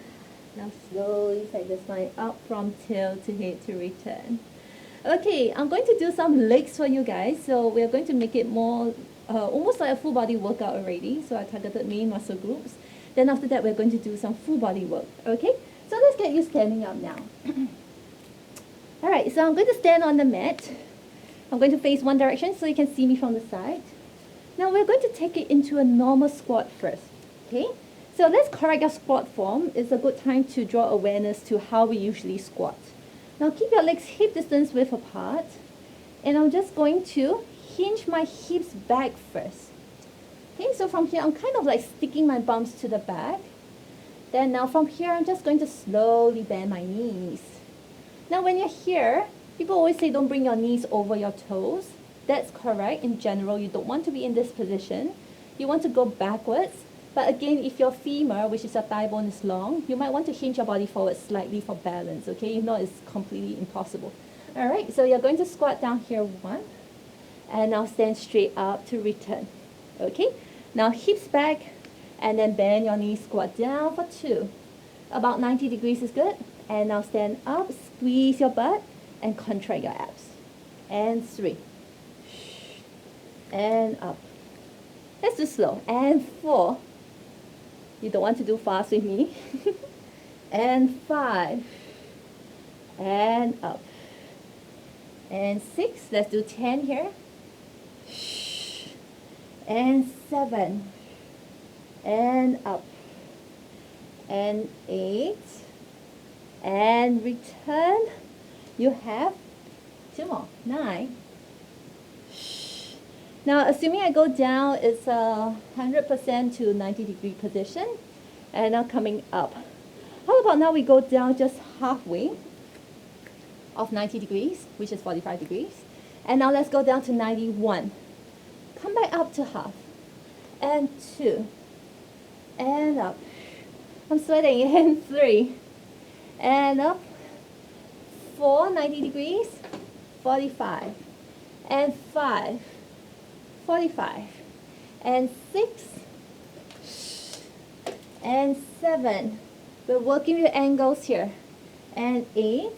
Now slowly sag the spine up from tail to head to return. Okay, I'm going to do some legs for you guys. So we're going to make it more, almost like a full body workout already. So I targeted main muscle groups. Then after that, we're going to do some full body work, okay? So let's get you standing up now. Alright, so I'm going to stand on the mat. I'm going to face one direction so you can see me from the side. Now we're going to take it into a normal squat first, okay? So let's correct our squat form. It's a good time to draw awareness to how we usually squat. Now keep your legs hip distance width apart, and I'm just going to hinge my hips back first. Okay, so from here I'm kind of like sticking my bums to the back. Then now from here I'm just going to slowly bend my knees. Now when you're here, people always say don't bring your knees over your toes. That's correct. In general, you don't want to be in this position. You want to go backwards. But again, if your femur, which is your thigh bone, is long, you might want to hinge your body forward slightly for balance, okay? If not, it's completely impossible. All right, so you're going to squat down here 1, and now stand straight up to return, okay? Now hips back, and then bend your knees, squat down for 2. About 90 degrees is good. And now stand up, squeeze your butt, and contract your abs. And 3. And up. Let's do slow. And 4. You don't want to do fast with me. And 5. And up. And 6. Let's do 10 here. And 7. And up. And 8. And return. You have 2 more. 9. Now, assuming I go down, it's 100% to 90-degree position. And now coming up. How about now we go down just halfway of 90 degrees, which is 45 degrees. And now let's go down to 91. Come back up to half. And 2. And up. I'm sweating. And 3. And up. 4, 90 degrees. 45. And 5. 45. And 6. And 7. We're working with angles here. And 8.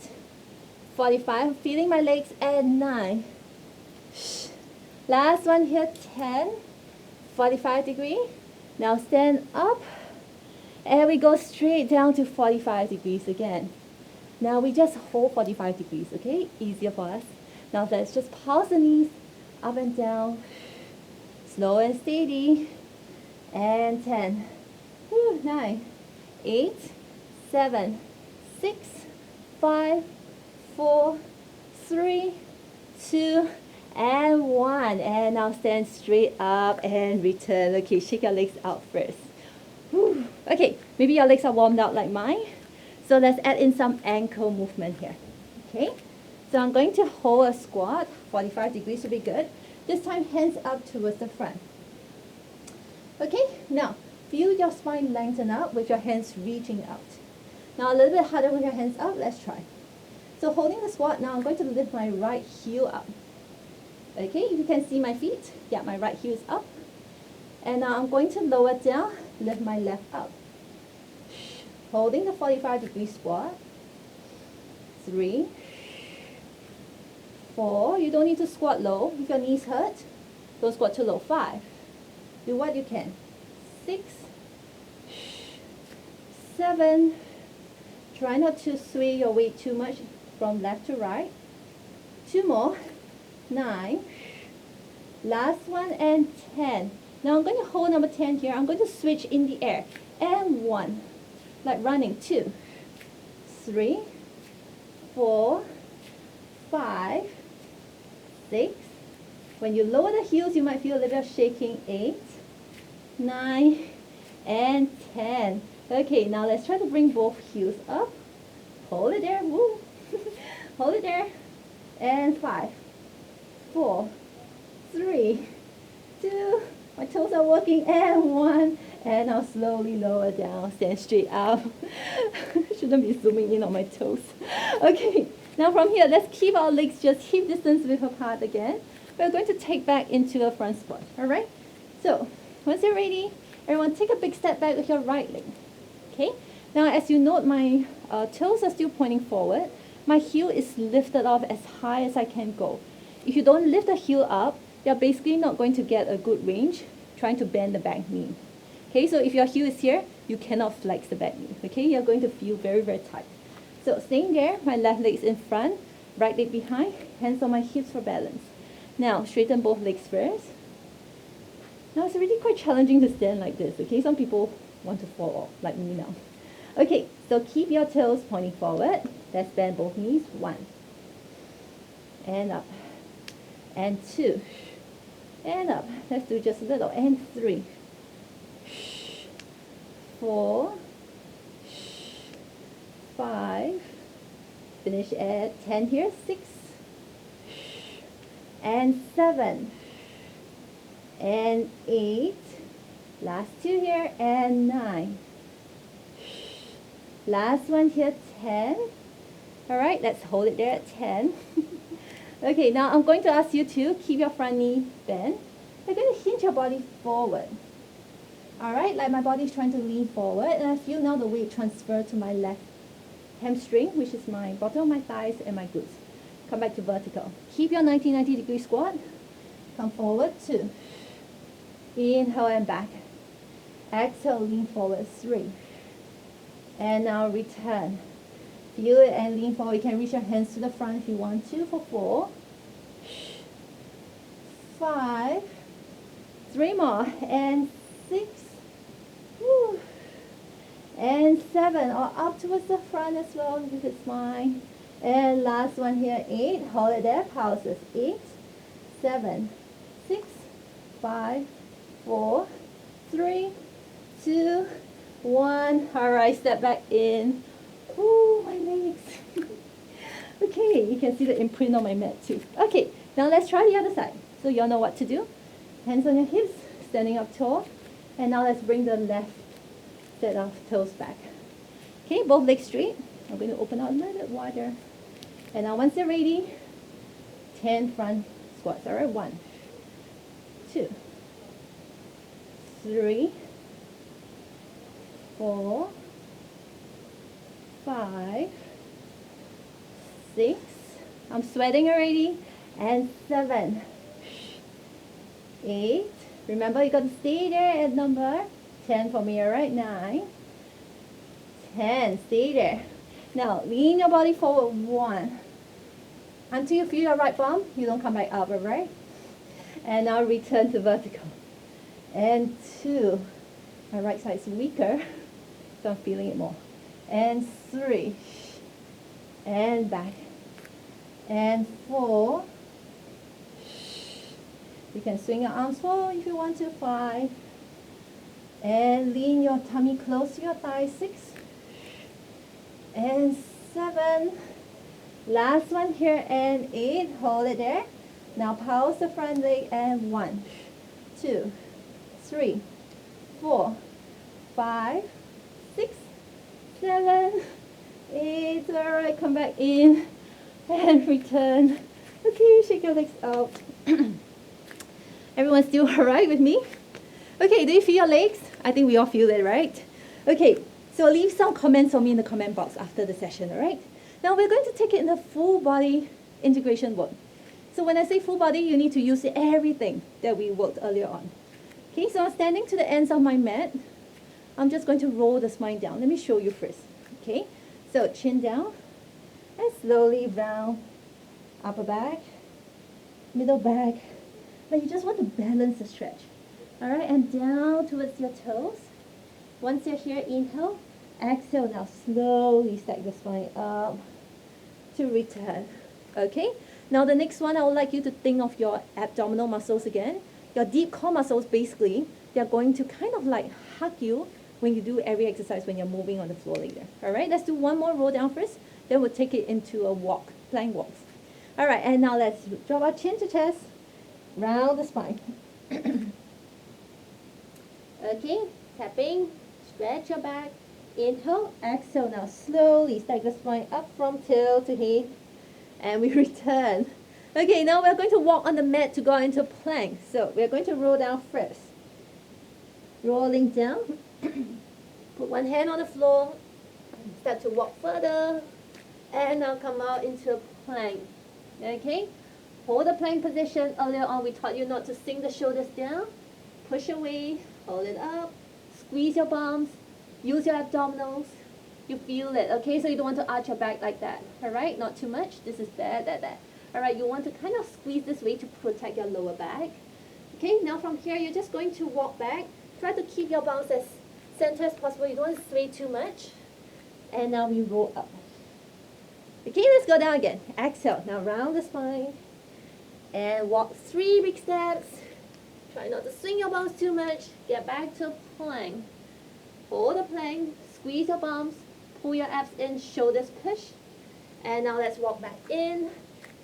45. Feeling my legs. And 9. Last one here. 10. 45 degree. Now stand up. And we go straight down to 45 degrees again. Now we just hold 45 degrees, okay? Easier for us. Now let's just pulse the knees up and down. Slow and steady. And 10. 9. 8. 7. 6. 5. 4. 3. 2. And 1. And now stand straight up and return. Okay, shake your legs out first. Whew. Okay, maybe your legs are warmed up like mine. So let's add in some ankle movement here. Okay, so I'm going to hold a squat. 45 degrees would be good. This time hands up towards the front. Okay, now feel your spine lengthen up with your hands reaching out. Now a little bit harder with your hands up. Let's try. So holding the squat, now I'm going to lift my right heel up. Okay, if you can see my feet, yeah, my right heel is up. And now I'm going to lower down, lift my left up. Holding the 45-degree squat. 3. 4. You don't need to squat low. If your knees hurt, don't squat too low. 5. Do what you can. 6. 7. Try not to sway your weight too much from left to right. 2 more. 9. Last one and 10. Now I'm going to hold number 10 here. I'm going to switch in the air. And 1. Like running. 2. 3. 4. 5. 6. When you lower the heels, you might feel a little bit of shaking. 8. 9. And 10. Okay, now let's try to bring both heels up. Hold it there. Woo. Hold it there. And 5. 4. 3. 2. My toes are working. And 1. And I'll slowly lower down. Stand straight up. Shouldn't be zooming in on my toes. Okay. Now from here, let's keep our legs just hip distance width apart again. We're going to take back into a front squat. Alright? So, once you're ready, everyone take a big step back with your right leg. Okay? Now as you note, my toes are still pointing forward. My heel is lifted off as high as I can go. If you don't lift the heel up, you're basically not going to get a good range trying to bend the back knee. Okay, so if your heel is here, you cannot flex the back knee. Okay, you're going to feel very, very tight. So staying there, my left leg is in front, right leg behind, hands on my hips for balance. Now, straighten both legs first. Now it's really quite challenging to stand like this, okay? Some people want to fall off, like me now. Okay, so keep your toes pointing forward. Let's bend both knees. 1. And up. And 2. And up. Let's do just a little. And 3. 4. 5. Finish at 10 here. 6. And 7. And 8. Last 2 here. And 9. Last one here, 10. All right, let's hold it there at 10. Okay, now I'm going to ask you to keep your front knee bent. You're going to hinge your body forward. All right, like my body is trying to lean forward, and I feel now the weight transfer to my left hamstring, which is my bottom of my thighs and my glutes. Come back to vertical. Keep your 90 degree squat. Come forward, 2. Inhale and back. Exhale, lean forward, 3. And now return. Feel it and lean forward. You can reach your hands to the front if you want to for 4. 5. 3 more. And 6. Woo. And 7. Or up towards the front as well if it's fine. And last one here, 8. Hold it there. Pulses. 8. 7. 6. 5. 4. 3. 2. 1. All right, step back in. Ooh, my legs. Okay, you can see the imprint on my mat too. Okay, now let's try the other side. So you all know what to do. Hands on your hips, standing up tall. And now let's bring the left set of toes back. Okay, both legs straight. I'm going to open out a little bit wider. And now once you're ready, 10 front squats. All right, 1, 2, 3, 4, 5, 6, I'm sweating already, and 7, 8, remember you got to stay there at number 10 for me, alright, 9, 10, stay there. Now lean your body forward, 1, until you feel your right bum, you don't come back up, alright, and now return to vertical, and 2, my right side is weaker, so I'm feeling it more. And 3. And back. And 4. You can swing your arms forward if you want to. 5. And lean your tummy close to your thighs. 6. And 7. Last one here. And 8. Hold it there. Now pulse the front leg. And 1, 2, 3, 4, 5, 6, 7, 8. All right, come back in and return. Okay, shake your legs out. Everyone still all right with me? Okay, do you feel your legs? I think we all feel it, right? Okay, so leave some comments for me in the comment box after the session, all right? Now we're going to take it in the full body integration work. So when I say full body, you need to use everything that we worked earlier on. Okay, so I'm standing to the ends of my mat. I'm just going to roll the spine down. Let me show you first. Okay, so chin down and slowly round, upper back, middle back. But you just want to balance the stretch. All right, and down towards your toes. Once you're here, inhale. Exhale, now slowly stack the spine up to return. Okay, now the next one, I would like you to think of your abdominal muscles again. Your deep core muscles, basically, they're going to kind of like hug you when you do every exercise when you're moving on the floor like that. All right, let's do one more roll down first. Then we'll take it into a walk, plank walks. All right, and now let's drop our chin to chest, round the spine. Okay, tapping, stretch your back, inhale, exhale. Now slowly stack the spine up from tail to head, and we return. Okay, now we're going to walk on the mat to go into plank. So we're going to roll down first. Rolling down. Put one hand on the floor, start to walk further, and now come out into a plank. Okay, hold the plank position. Earlier on we taught you not to sink the shoulders down. Push away, hold it up, squeeze your bums, use your abdominals. You feel it, okay? So you don't want to arch your back like that, all right? Not too much. This is bad. All right, you want to kind of squeeze this way to protect your lower back. Okay, now from here, you're just going to walk back. Try to keep your bounce as center as possible. You don't want to sway too much. And now we roll up. Okay, let's go down again. Exhale. Now round the spine. And walk 3 big steps. Try not to swing your bounce too much. Get back to plank. Hold the plank. Squeeze your bums. Pull your abs in. Shoulders push. And now let's walk back in.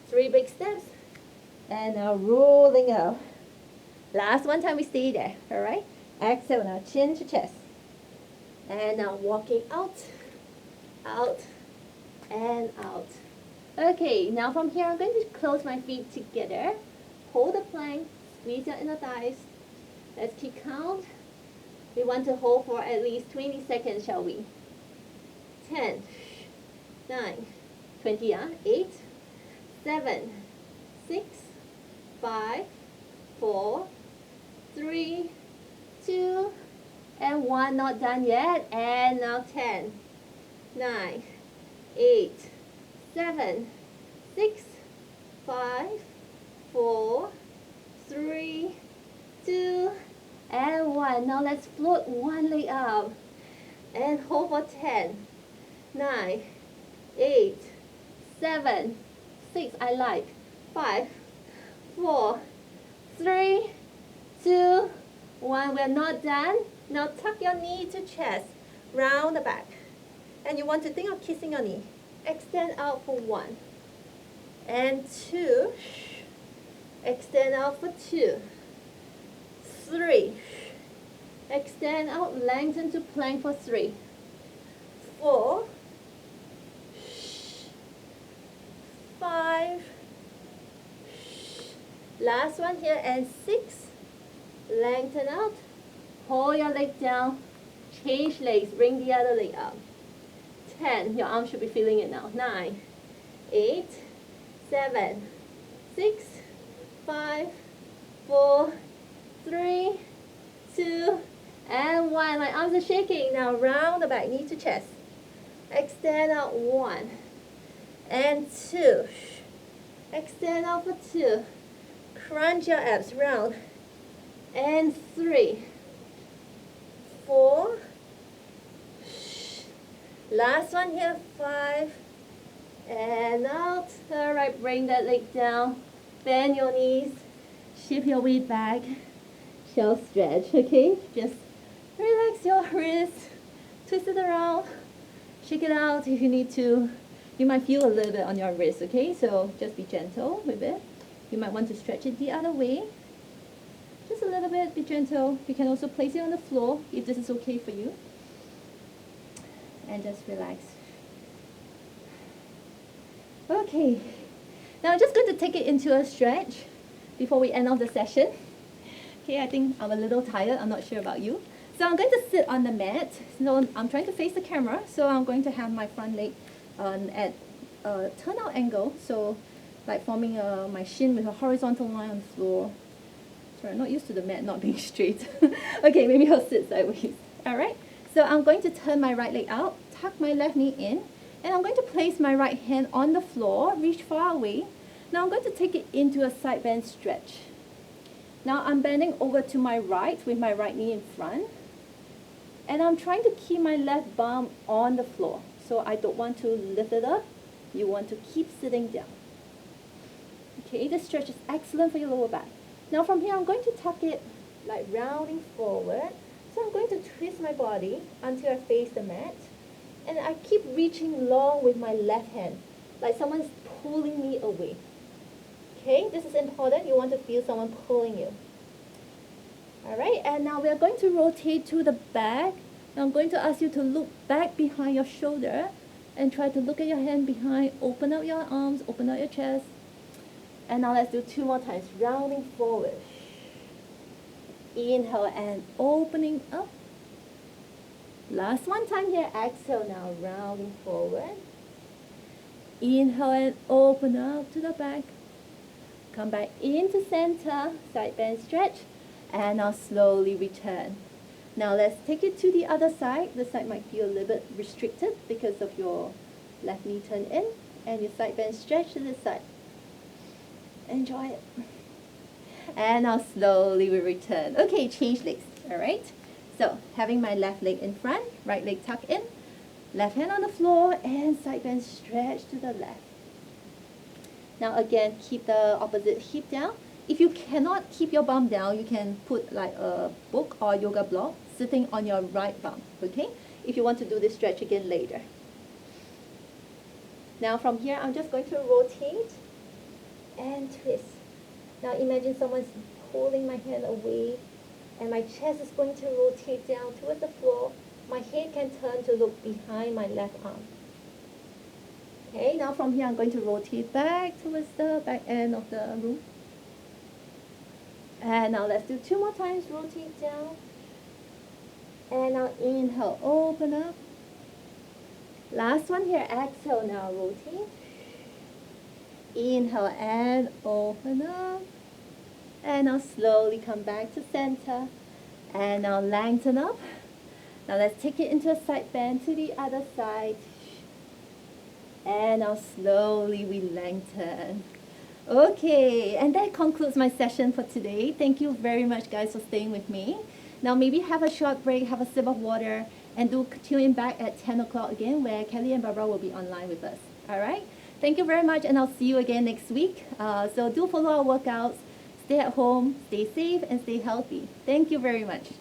3 big steps. And now rolling up. Last one time we stay there. Alright? Exhale now. Chin to chest. And now walking out. Out. And out. Okay, now from here I'm going to close my feet together. Hold the plank. Squeeze your inner thighs. Let's keep count. We want to hold for at least 20 seconds, shall we? 10, 9, 20, 8, 7, 6, 5, 4, 3, 2, and 1. Not done yet. And now 10, 9, 8, 7, 6, 5, 4, 3, 2, and 1. Now let's float one leg up and hold for 10, 9, 8, 7, 6, I like, 5, 4, 3, 2, 1. We're not done. Now tuck your knee to chest, round the back. And you want to think of kissing your knee. Extend out for 1 and 2. Extend out for 2, 3. Extend out, lengthen to plank for 3, 4, 5. Last one here, and 6. Lengthen out. Hold your leg down. Change legs. Bring the other leg up. 10. Your arm should be feeling it now. 9, 8, 7, 6, 5, 4, 3, 2, and 1. My arms are shaking. Now round the back, knee to chest. Extend out 1 and 2. Extend out for 2. Crunch your abs round. And 3, 4. Last one here, 5. And out. Alright, bring that leg down. Bend your knees. Shift your weight back. Shell stretch, okay? Just relax your wrist. Twist it around. Shake it out if you need to. You might feel a little bit on your wrist, okay? So just be gentle with it. You might want to stretch it the other way. Just a little bit, be gentle. You can also place it on the floor if this is okay for you. And just relax. Okay. Now I'm just going to take it into a stretch before we end off the session. Okay, I think I'm a little tired. I'm not sure about you. So I'm going to sit on the mat. So I'm trying to face the camera. So I'm going to have my front leg at a turnout angle. So like forming my shin with a horizontal line on the floor. Sorry, I'm not used to the mat not being straight. Okay, maybe I'll sit sideways. Alright, so I'm going to turn my right leg out, tuck my left knee in, and I'm going to place my right hand on the floor, reach far away. Now I'm going to take it into a side bend stretch. Now I'm bending over to my right with my right knee in front. And I'm trying to keep my left bum on the floor. So I don't want to lift it up. You want to keep sitting down. Okay, this stretch is excellent for your lower back. Now from here, I'm going to tuck it like rounding forward. So I'm going to twist my body until I face the mat. And I keep reaching long with my left hand, like someone's pulling me away. Okay, this is important. You want to feel someone pulling you. Alright, and now we are going to rotate to the back. Now I'm going to ask you to look back behind your shoulder and try to look at your hand behind. Open up your arms, open up your chest. And now let's do 2 more times. Rounding forward. Inhale and opening up. Last one time here. Exhale now. Rounding forward. Inhale and open up to the back. Come back into center. Side bend stretch. And now slowly return. Now let's take it to the other side. The side might feel a little bit restricted because of your left knee turn in. And your side bend stretch to this side. Enjoy it. And now slowly we return. Okay, change legs, all right? So having my left leg in front, right leg tucked in, left hand on the floor, and side bend stretch to the left. Now again, keep the opposite hip down. If you cannot keep your bum down, you can put like a book or yoga block sitting on your right bum, okay? If you want to do this stretch again later. Now from here, I'm just going to rotate and twist. Now imagine someone's pulling my hand away and my chest is going to rotate down towards the floor. My head can turn to look behind my left arm. Okay, now from here I'm going to rotate back towards the back end of the room. And now let's do 2 more times, rotate down. And now inhale, open up. Last one here, exhale, now rotate. Inhale and open up. And now slowly come back to center. And now lengthen up. Now let's take it into a side bend to the other side. And now slowly we lengthen. Okay, and that concludes my session for today. Thank you very much, guys, for staying with me. Now maybe have a short break, have a sip of water, and do tune in back at 10 o'clock again where Kelly and Barbara will be online with us. All right? Thank you very much, and I'll see you again next week. So do follow our workouts. Stay at home, stay safe, and stay healthy. Thank you very much.